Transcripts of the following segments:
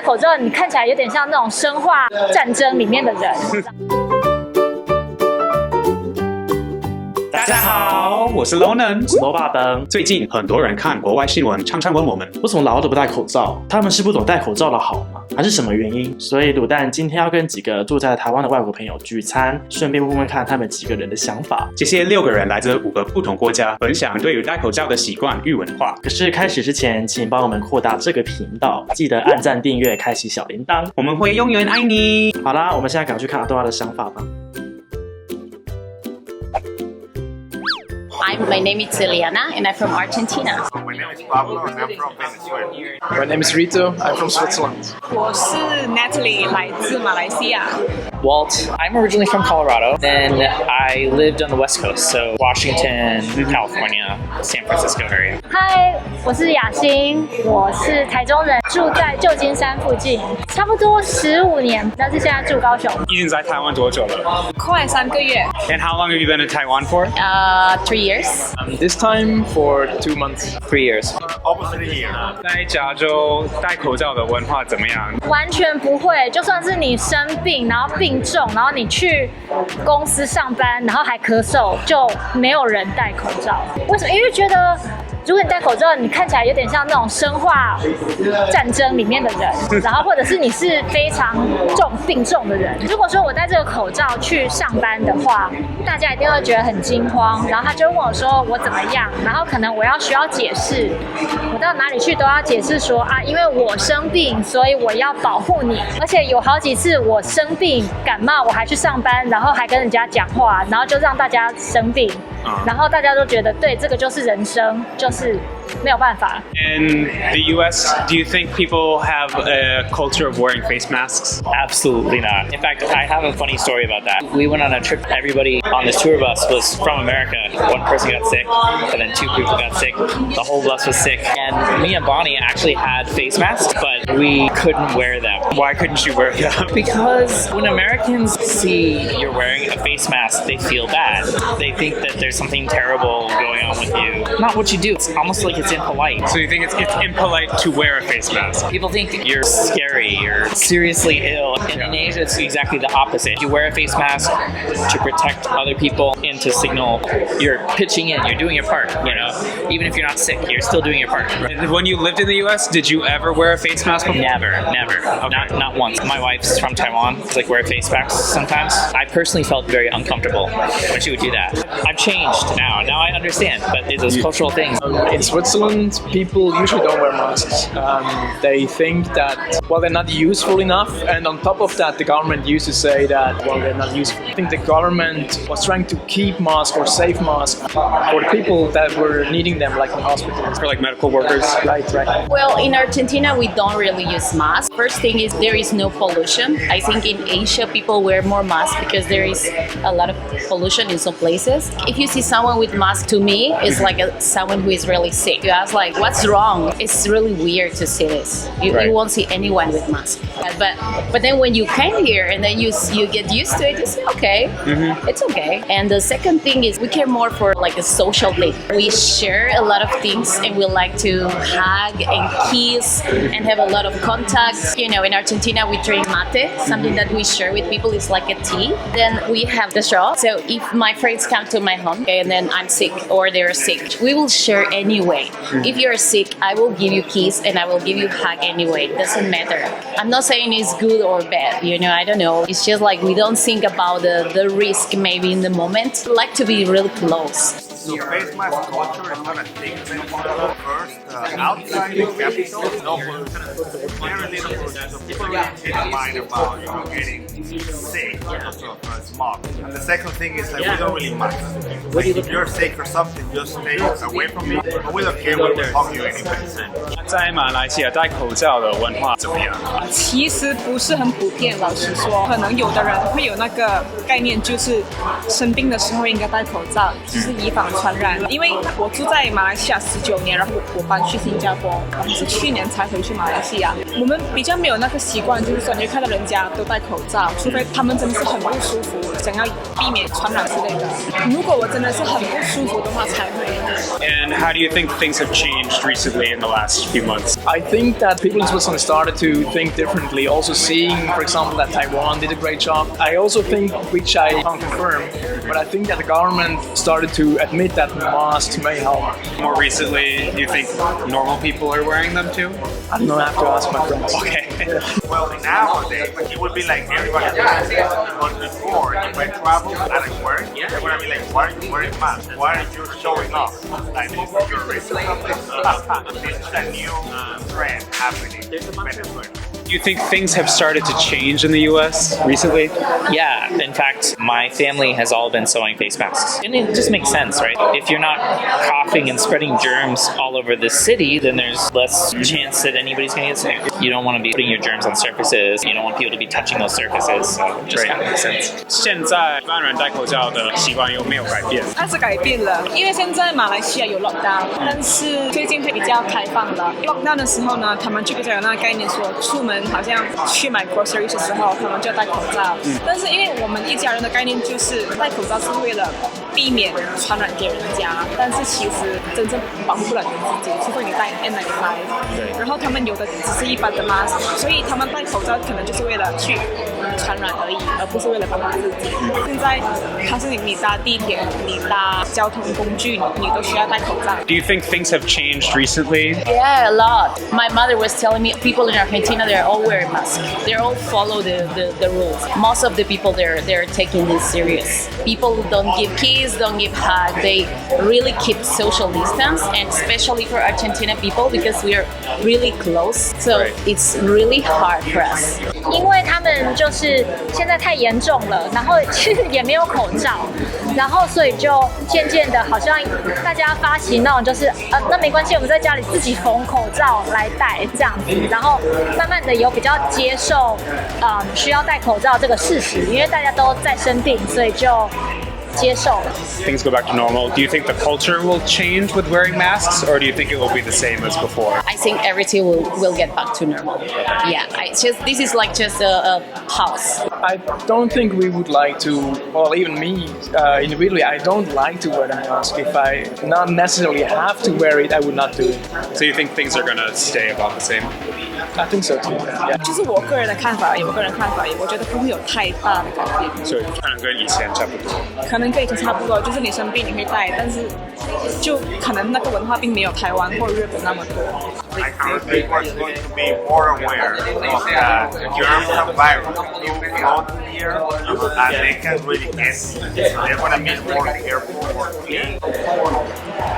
口罩，你看起来有点像那种生化战争里面的人。大家好，我是 Lonan， 我是罗爸灯。最近很多人看国外新闻，常常问我们，为什么老外都不戴口罩？他们是不懂戴口罩的好吗？还是什么原因？所以卤蛋今天要跟几个住在台湾的外国朋友聚餐，顺便问问看他们几个人的想法。这些6个人来自5个不同国家，分享对于戴口罩的习惯与文化。可是开始之前，请帮我们扩大这个频道，记得按赞、订阅、开启小铃铛，我们会永远爱你。好啦，我们现在赶快去看阿多拉的想法吧。My name is Eliana and I'm from Argentina. My name is Pablo and I'm from Venezuela. My name is Rito. I'm from Switzerland. 我是 Natalie， 来自马来西亚。Walt, I'm originally from Colorado. Then I lived on the West Coast, so Washington, California, San Francisco area. 嗨，我是雅欣，我是台中人，住在旧金山附近，差不多15年，但是现在住高雄。已经在台湾多久了？快3个月。And how long have you been in Taiwan for? 3 years. This time for 2 months. 3 years. Almost 3 years. 在加州戴口罩的文化怎么样？完全不会，就算是你生病，然后病重，然后你去公司上班，然后还咳嗽，就没有人戴口罩。为什么？因为觉得如果你戴口罩，你看起来有点像那种生化战争里面的人，然后或者是你是非常病重的人。如果说我戴这个口罩去上班的话，大家一定会觉得很惊慌，然后他就问我说我怎么样，然后可能我需要解释，我到哪里去都要解释说啊，因为我生病，所以我要保护你。而且有好几次我生病感冒，我还去上班，然后还跟人家讲话，然后就让大家生病，然后大家都觉得对，这个就是人生，就是没有办法。In the U.S., do you think people have a culture of wearing face masks? Absolutely not. In fact, I have a funny story about that. We went on a trip. Everybody on this tour bus was from America. One person got sick, and then 2 people got sick. The whole bus was sick. And me and Bonnie actually had face masks, but we couldn't wear them. Why couldn't you wear them? Because when Americans see you're wearing a face mask, they feel bad. They think that there's something terrible going on with you. Not what you do. It's almost like it's impolite. So you think it's impolite to wear a face mask? People think you're scary, you're seriously ill. And in Asia, it's exactly the opposite. You wear a face mask to protect other people and to signal you're pitching in, you're doing your part, you know? Even if you're not sick, you're still doing your part. When you lived in the U.S., did you ever wear a face mask before? Never. Okay. Not once. My wife's from Taiwan. It's like wear face masks sometimes. I personally felt very uncomfortable when she would do that. I've changed now. Now I understand, but there's those cultural things. In Switzerland, people usually don't wear masks. They think that, well, they're not useful enough. And on top of that, the government used to say that, well, they're not useful. I think the government was trying to keep masks or save masks for people that were needing them, like in hospitals. For like medical workers? Right. Well, in Argentina, we don't really use masks. First thing is there is no pollution. I think in Asia, people wear more masks because there is a lot of pollution in some places. If you see someone with mask, to me, it's like someone who is really sick. You ask like, what's wrong? It's really weird to see this. You won't see anyone with mask. But then when you came here and then you get used to it, you say, okay, it's okay. And the second thing is we care more for like a social thing. We share a lot of things and we like to hug and kiss and have a lot of contacts. You know, in Argentina, we drink mate, something that we share with people. It's like a tea. Then we have the show. So if my friends come to my home and then I'm sick or they're sick, we will share anyway. If you're sick, I will give you kiss and I will give you hug anyway. It doesn't matter. I'm not saying it's good or bad, you know, I don't know. It's just like we don't think about the risk maybe in the moment. We like to be really close. So face mask culture is not a thing anymore. First, outside the capital, no pollution. Very little pollution. So people really take mind about getting sick because of smog. And the second thing is that we don't really mind. Like if you're sick or something, just stay away from me. But we don't care what we hug you anyway. 在马来西亚戴口罩的文化怎么样？其实不是很普遍，老实说，可能有的人会有那个概念，就是生病的时候应该戴口罩，就是以防传染。因为我住在马来西亚19年，然后我搬去新加坡，然后是去年才回去马来西亚。我们比较没有那个习惯，就是说你会看到人家都戴口罩，除非他们真的是很不舒服，想要避免传染之类的。如果我真的是很不舒服的话，才会。And how do you think things have changed recently in the last few few months? I think that people in Switzerland started to think differently, also seeing, for example, that Taiwan did a great job. I also think, which I can't confirm, but I think that the government started to admit that masks may help. More recently, do you think normal people are wearing them too? I don't know, I have to ask my friends. Okay. Well, nowadays, it would be like everybody does it. But before, if I travel and I'm wearing, they're going to be like, why are you wearing masks? Why are you showing off? Like, this is your reason. This is a new trend happening in Venezuela. Do you think things have started to change in the US recently? Yeah, in fact, my family has all been sewing face masks. And it just makes sense, right? If you're not coughing and spreading germs all over the city, then there's less chance that anybody's going to get sick. You don't want to be putting your germs on surfaces. You don't want people to be touching those surfaces. So it just kind of makes sense. 现在当然戴口罩的习惯又没有改变。它是改变了，因为现在马来西亚有 lockdown，但是最近会比较开放了。lockdown 的时候呢，他们就比较有那个概念说，出门好像去买 groceries 的时候，他们就戴口罩。但是因为我们一家人的概念就是戴口罩是为了避免传染给人家，但是其实真正保护不了你自己，除非你戴 N95。对。然后他们有的只是一般的 mask， 所以他们戴口罩可能就是为了去传染而已，而不是为了保护自己。现在它是你搭地铁，你搭交通工具，你都需要戴口罩。Do you think things have changed recently? Yeah, a lot. My mother was telling me people in Argentina, they're all wearing masks. They all follow the rules. Most of the people they're taking this serious. People don't give kiss, don't give hug. They really keep social distance, and especially for Argentina people because we are really close. So it's really hard for us. 因为他们就是现在太严重了，然后其实也没有口罩，然后所以就渐渐的好像大家发行那种就是那没关系，我们在家里自己缝口罩来戴这样子，然后慢慢的有比较接受需要戴口罩这个事实，因为大家都在生病，所以就接受。 Things go back to normal. Do you think the culture will change with wearing masks, or do you think it will be the same as before? I think everything will get back to normal. Yeah, this is like just a pause. I don't think we would like to, well, even me, individually, I don't like to wear a mask. If I not necessarily have to wear it, I would not do it. So you think things are going to stay about the same? I think so too. Yeah. 就是我个人的看法，我个人看法，我觉得不会有太大的改变。所以可能跟以前差不多。可能跟以前差不多，就是你生病你会戴，但是就可能那个文化并没有台湾或日本那么多。I think people are going to be more aware of the germs and virus. People go here and they can really get it. They're going to be more careful, more clean.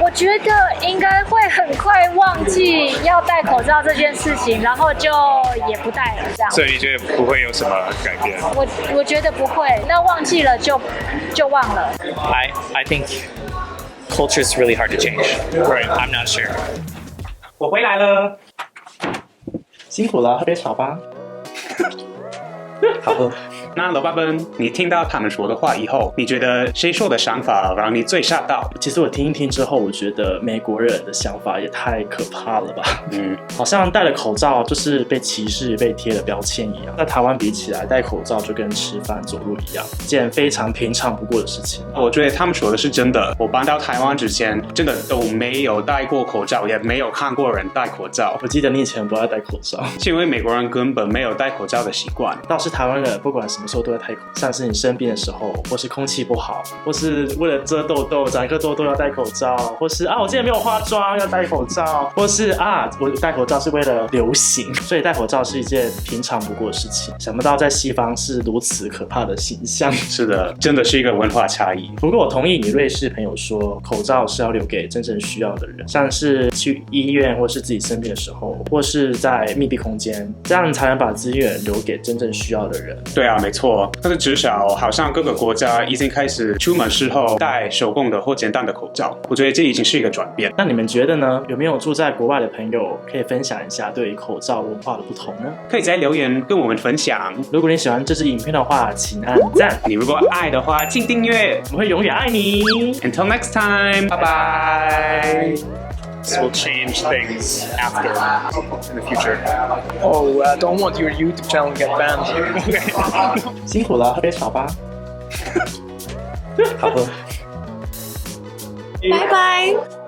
我觉得应该会很快忘记要戴口罩这件事情，然后就也不戴了这样。所以你觉得不会有什么改变？我觉得不会，那忘记了就忘了。I think culture is really hard to change. Right. I'm not sure. 我回来了，辛苦了，喝杯茶吧。好喝。那罗巴本，你听到他们说的话以后，你觉得谁说的想法让你最吓到？其实我听一听之后，我觉得美国人的想法也太可怕了吧。好像戴了口罩就是被歧视、被贴了标签一样。在台湾比起来，戴口罩就跟吃饭、走路一样，件非常平常不过的事情。我觉得他们说的是真的。我搬到台湾之前，真的都没有戴过口罩，也没有看过人戴口罩。我记得你以前不爱戴口罩，是因为美国人根本没有戴口罩的习惯。倒是台湾人不管什么时候都在戴口罩，像是你生病的时候，或是空气不好，或是为了遮痘痘、长一颗痘痘要戴口罩，或是我今天没有化妆要戴口罩，或是我戴口罩是为了流行，所以戴口罩是一件平常不过的事情。想不到在西方是如此可怕的形象。是的，真的是一个文化差异。不过我同意你瑞士朋友说，口罩是要留给真正需要的人，像是去医院或是自己生病的时候，或是在密闭空间，这样才能把资源留给真正需要的人。对啊，没错。但是至少好像各个国家已经开始出门时候戴手工的或简单的口罩，我觉得这已经是一个转变。那你们觉得呢？有没有住在国外的朋友可以分享一下对于口罩文化的不同呢？可以在留言跟我们分享。如果你喜欢这支影片的话，请按赞。你如果爱的话，请订阅。我们会永远爱你。Until next time, bye bye. So we'll change things after in the future. Oh, don't want your YouTube channel to get banned. 辛苦了，喝杯茶吧。好喝。拜拜。